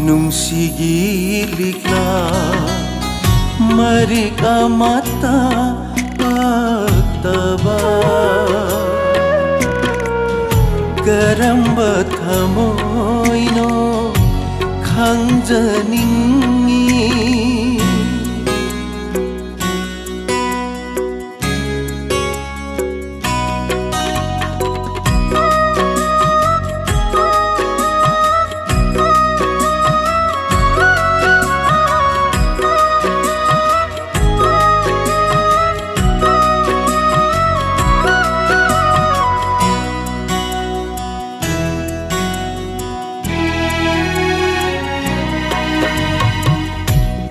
ꯅꯨꯡꯁꯤꯒꯤ likla marika mata pataba karamba thamoino khangjaningi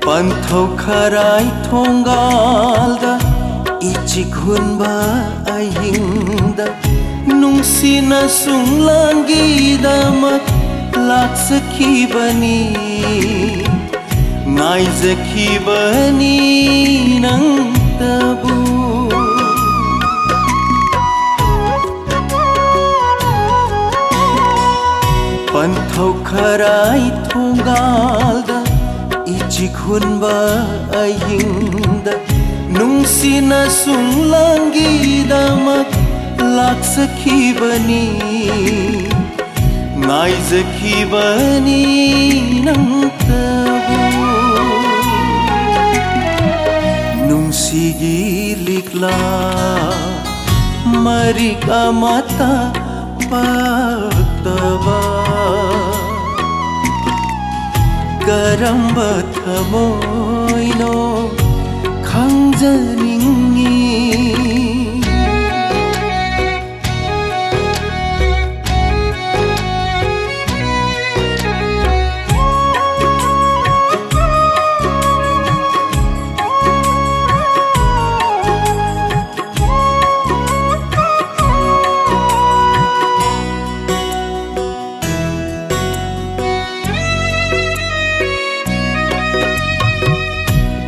Panthau kharai thongalda ichik hunba ahingda nungsina sunglangida mat laksakhibani ngaizakhibani nang tabu Panthau kharai thongalda ichik hunba ahingda nungsina sunglangida mak laksakhibani ngaizakhibani nang tabu nungsigi likla marika mata pataba karamba thamoino khangjaningi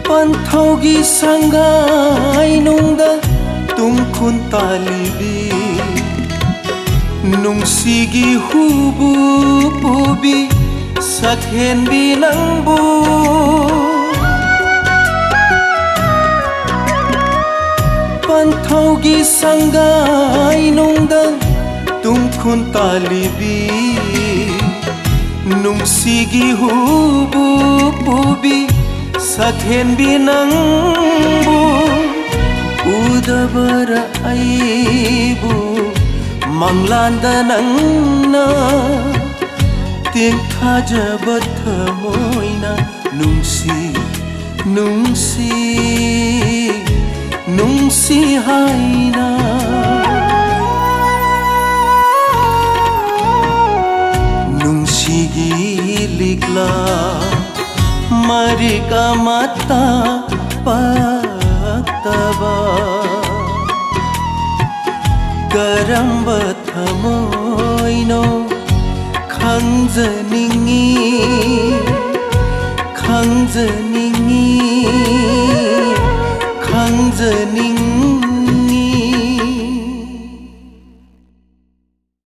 Panthaugi sangai nungda tungkhun talibi nungsigi hubu pubi sakhen binangbu Panthaugi sangai nungda tungkhun talibi nungsigi hubu pubi sakhen binangbu udabara aibu manglanda nangna tingthajaba thamoina nungsi nungsi nungsi haina nungsigi likla marika mata pataba karamba thamoino khangjaningi